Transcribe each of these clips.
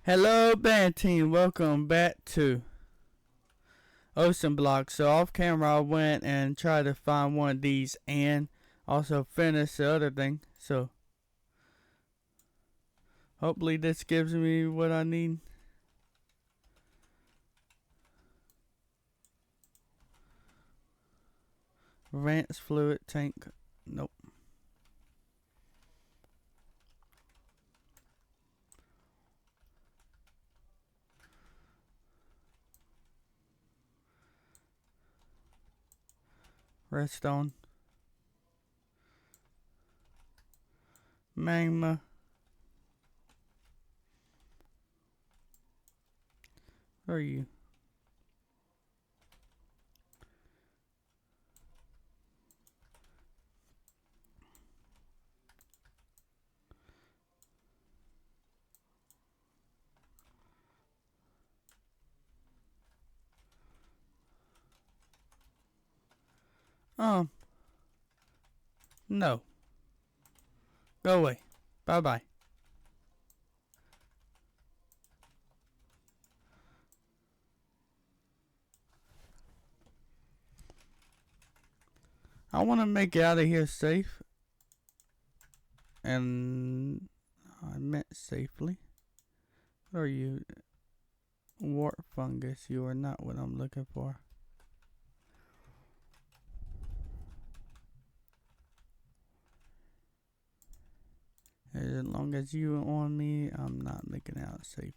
Hello, band team. Welcome back to Ocean Block. So off camera, I went and tried to find one of these and also finish the other thing. So hopefully this gives me what I need. Rance fluid tank. Nope. Redstone. Magma. Where are you? Um, no. Go away. Bye bye. I want to make it out of here safe. And I meant safely. What are you? Wart fungus. You are not what I'm looking for. As long as you are on me, I'm not making it out safe.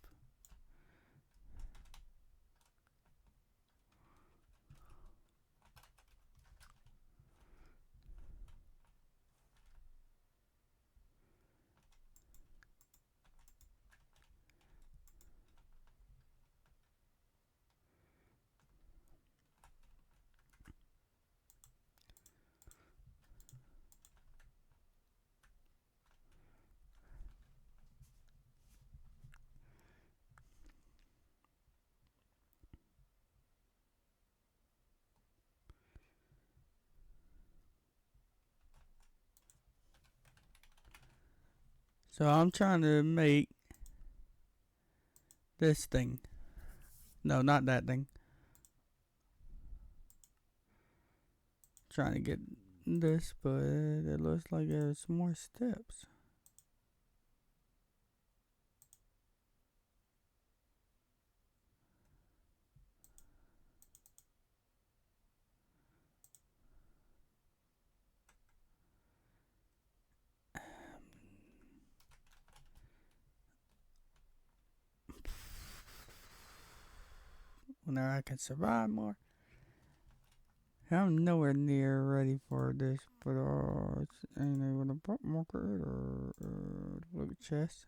So I'm trying to make this thing. No, not that thing. Trying to get this, but it looks like there's more steps. Whenever I can survive more. I'm nowhere near ready for this, but ain't able to marker it or look at chest.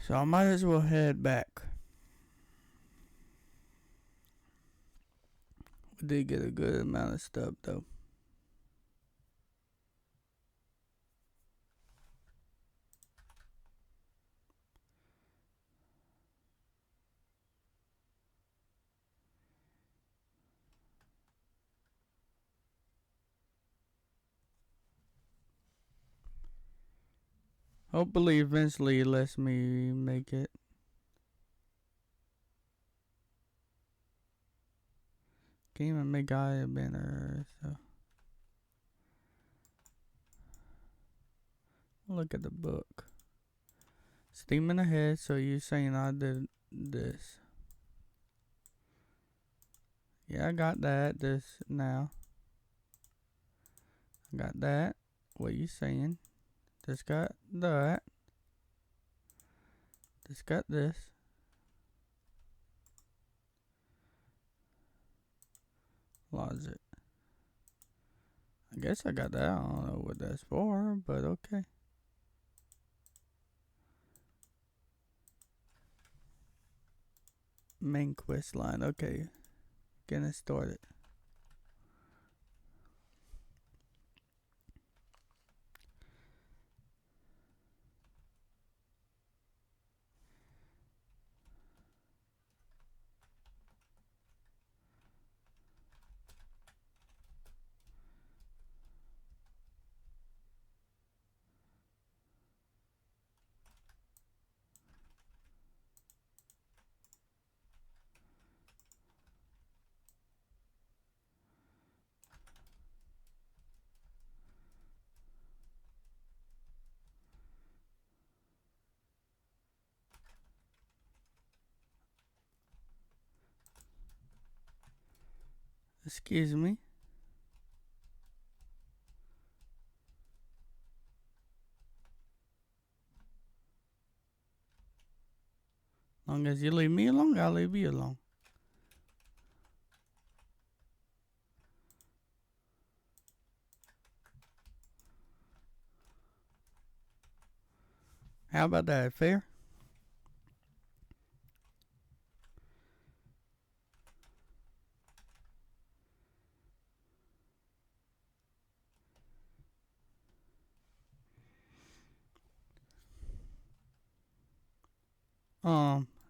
So I might as well head back. We did get a good amount of stuff though. Hopefully, eventually, it lets me make it. Can't even make eye banner, so. Look at the book. Steaming ahead, so you're saying I did this. Yeah, I got that. This now. I got that. What you saying? Just got that. Just got this. Logic. I guess I got that. I don't know what that's for, but okay. Main quest line. Okay. Getting started. Excuse me. Long as you leave me alone, I'll leave you alone. How about that? Fair?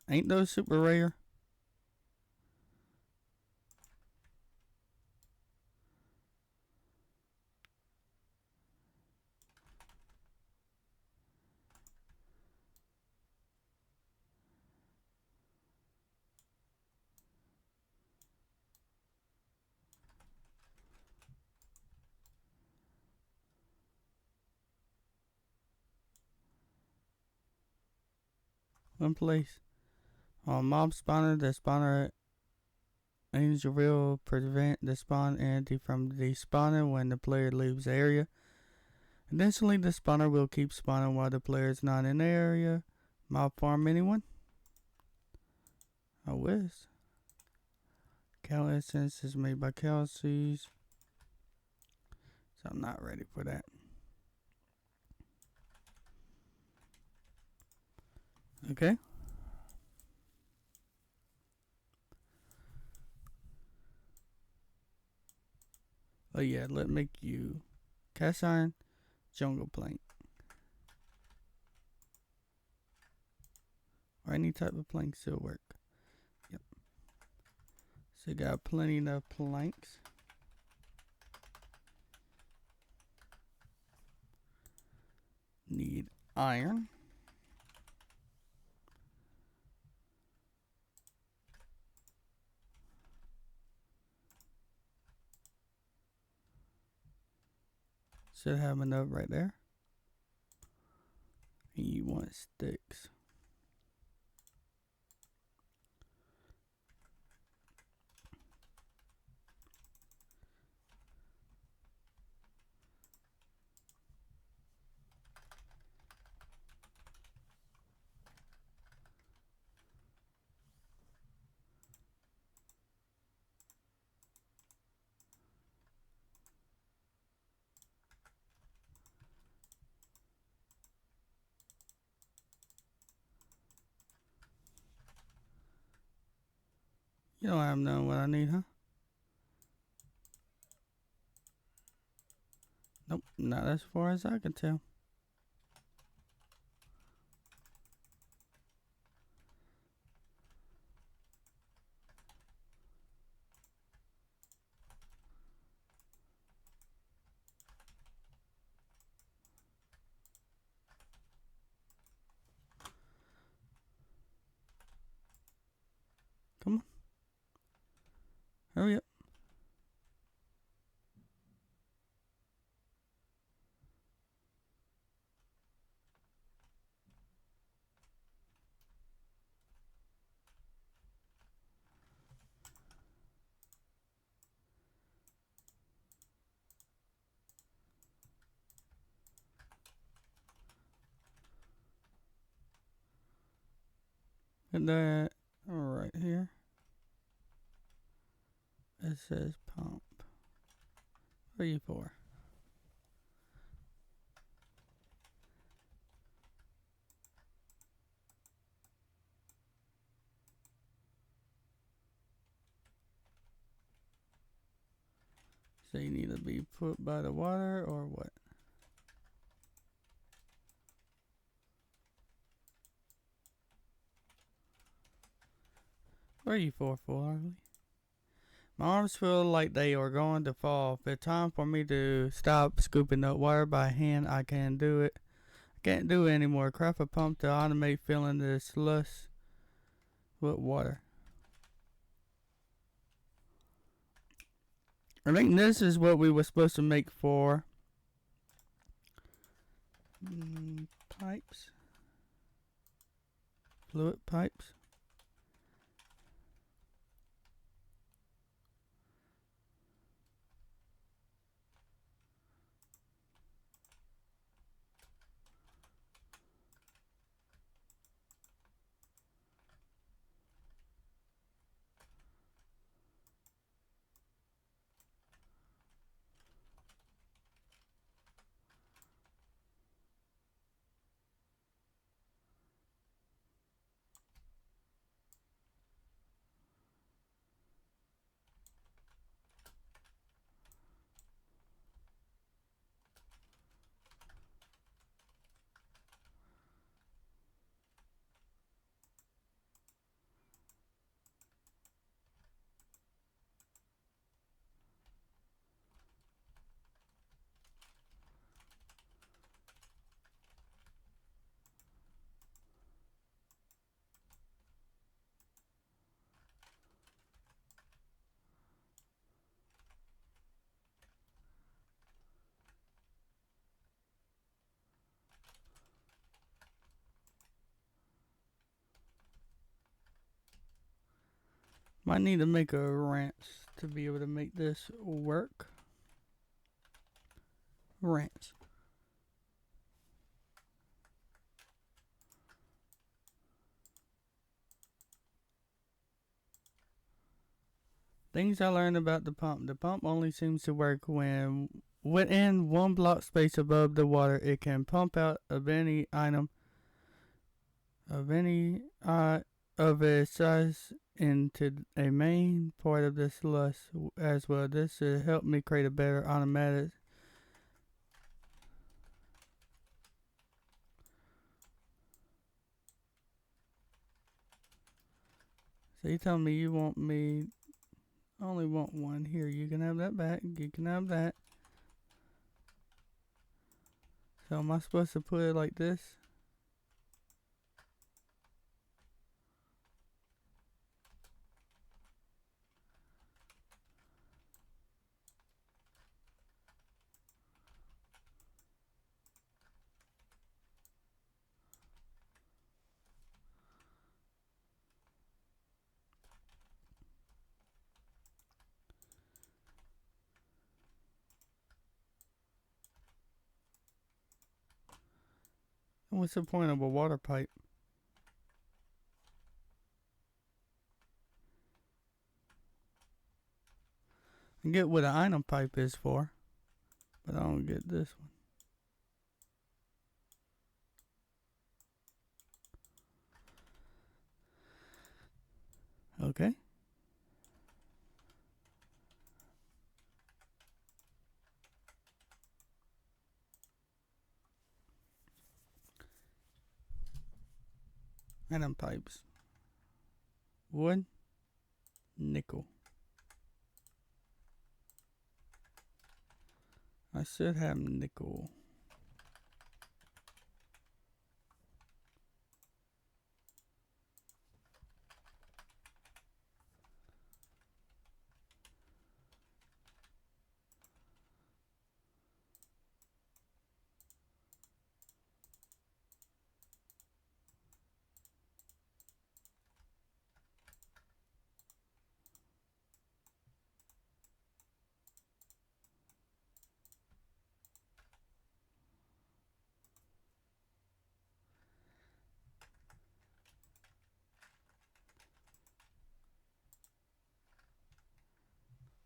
Ain't those super rare? One place. Mob spawner. The spawner angel will prevent the spawn entity from despawning when the player leaves the area. Additionally, the spawner will keep spawning while the player is not in the area. Mob farm anyone? I wish. Cow essence is made by cow seeds. So I'm not ready for that. Okay. Oh yeah, let's make you cast iron, jungle plank. Or any type of plank still work. Yep. So you got plenty of planks. Need iron. Should have enough right there. And you want sticks. You don't have none what I need, huh? Nope, not as far as I can tell. Come on. Hurry up. Get that right here. It says pump. What are you for? So you need to be put by the water or what? What are you for, Harley? My arms feel like they are going to fall. If it's time for me to stop scooping up water by hand, I can do it. I can't do it anymore. Craft a pump to automate filling the slush with water. I think this is what we were supposed to make for pipes. Fluid pipes. Might need to make a wrench to be able to make this work. Wrench. Things I learned about the pump. The pump only seems to work when within 1 block space above the water. It can pump out of any item of its size into a main part of the slush as well. This should help me create a better automatic. So you tell me you want me only want one. Here, you can have that back. You can have that. So am I supposed to put it like this? What's the point of a water pipe? I get what an item pipe is for, but I don't get this one. Okay. Item pipes. Wood. Nickel. I should have nickel.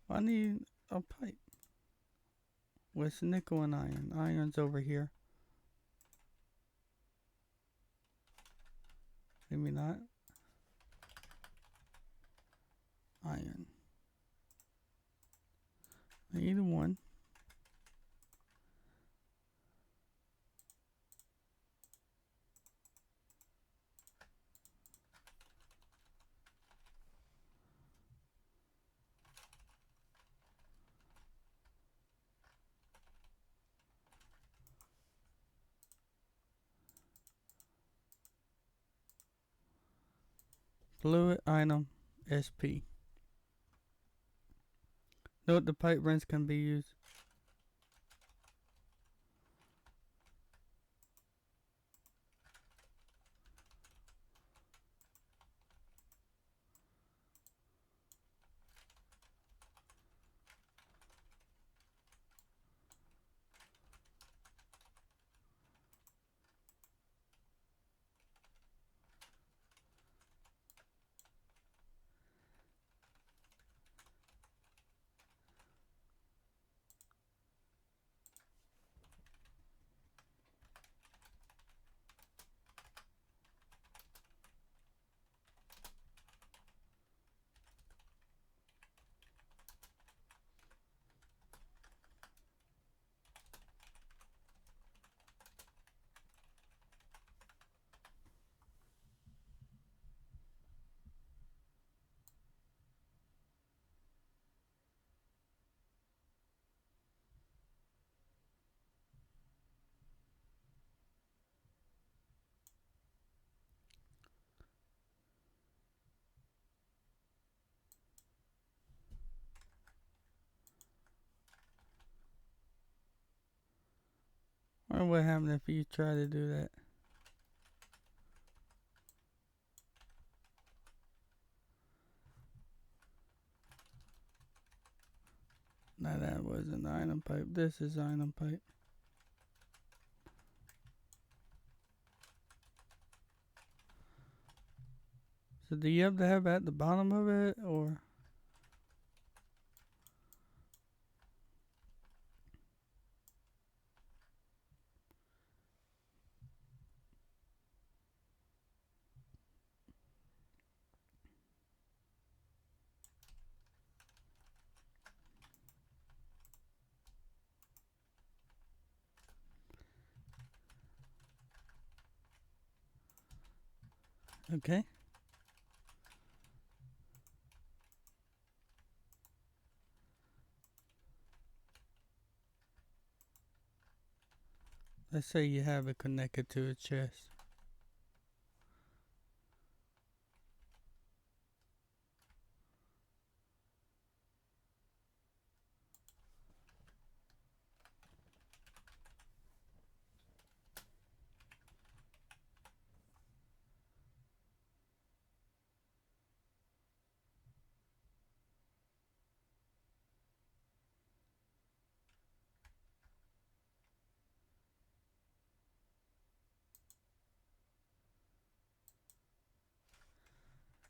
I need a pipe with nickel and iron. Iron's over here. Maybe not. Iron. Either one. Fluid item SP. Note the pipe wrench can be used. Or what happens if you try to do that? wasn't the iron pipe. This is iron pipe. So do you have to have at the bottom of it, or? Okay. Let's say you have it connected to a chest.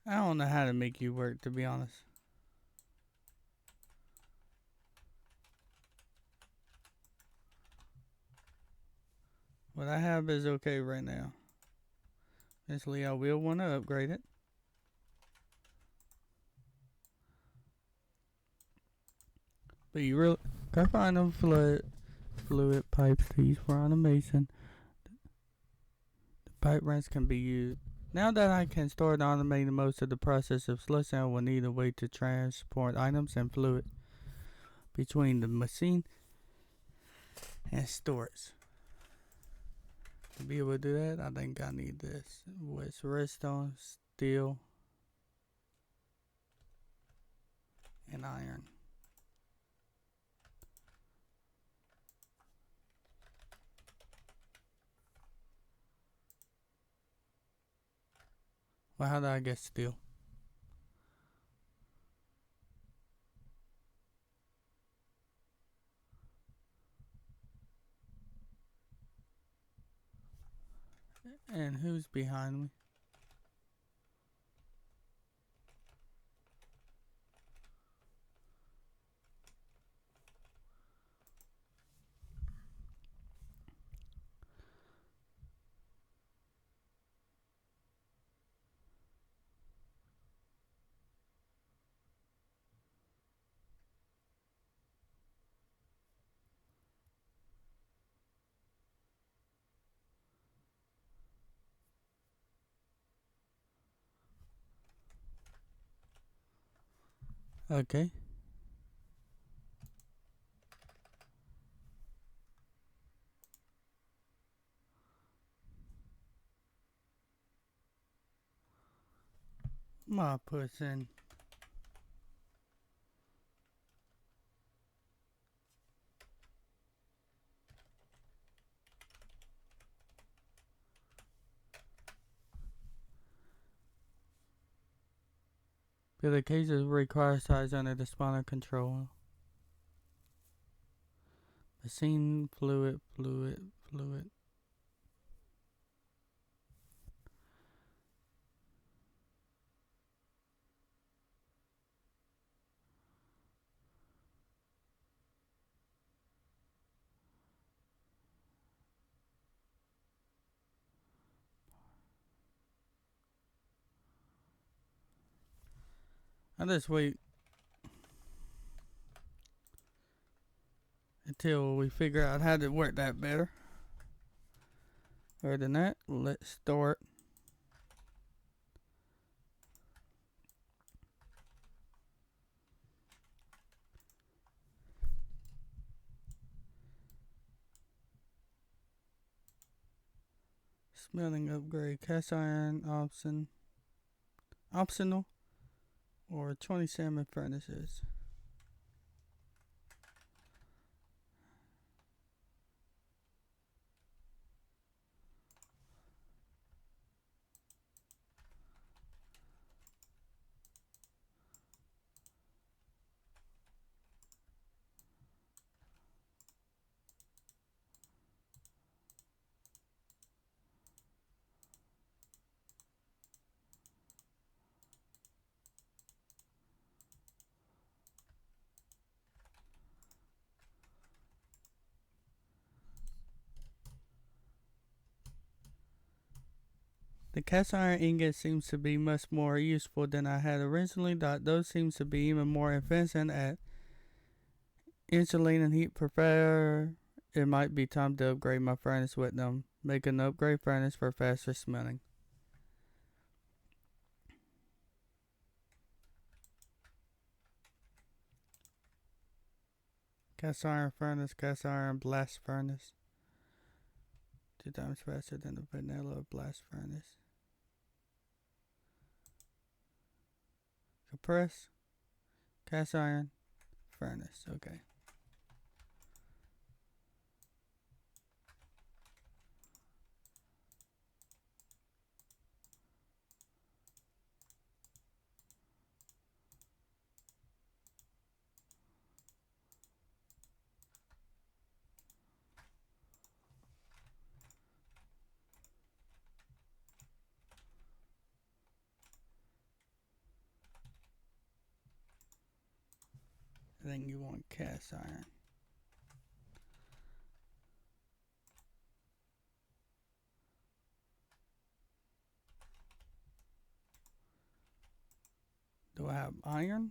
I don't know how to make you work, to be honest. What I have is okay right now. Eventually, I will want to upgrade it. But you really gotta find them fluid pipes to use for automation. The pipe wrench can be used. Now that I can start automating most of the process of slushing, I will need a way to transport items and fluid between the machine and storage. To be able to do that, I think I need this. With redstone, steel, and iron. Well, how do I get steel? And who's behind me? Okay. My person. But the cases require size under the spawner control. Machine fluid. I just wait until we figure out how to work that better. Other than that, let's start. Smelting upgrade, cast iron optional, or 20 salmon furnaces. The cast iron ingot seems to be much more useful than I had originally thought. Those seems to be even more efficient at insulating and heat prepare. It might be time to upgrade my furnace with them. Make an upgrade furnace for faster smelting. Cast iron furnace, cast iron blast furnace. 2 times faster than the vanilla blast furnace. Compress, cast iron, furnace. Okay. I think you want cast iron. Do I have iron?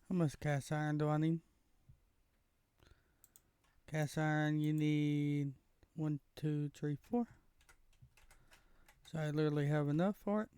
How much cast iron do I need? Cast iron, you need 1, 2, 3, 4. So I literally have enough for it.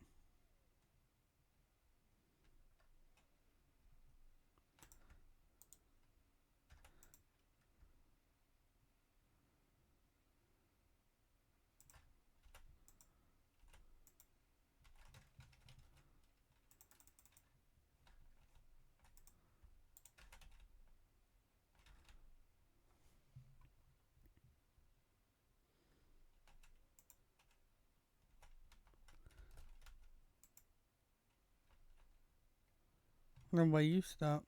Then why you stop?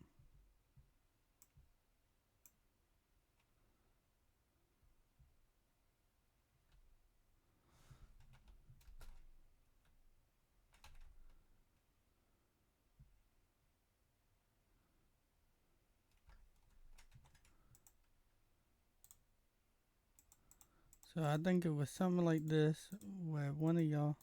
So I think it was something like this where one of y'all.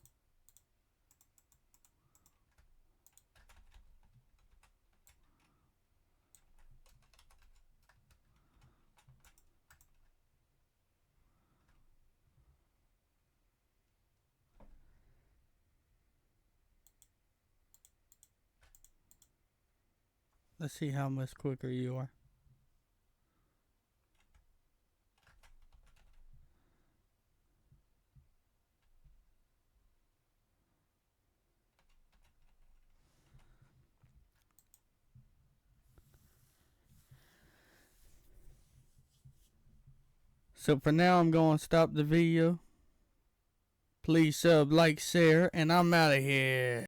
Let's see how much quicker you are. So for now, I'm going to stop the video. Please sub, like, share, and I'm out of here.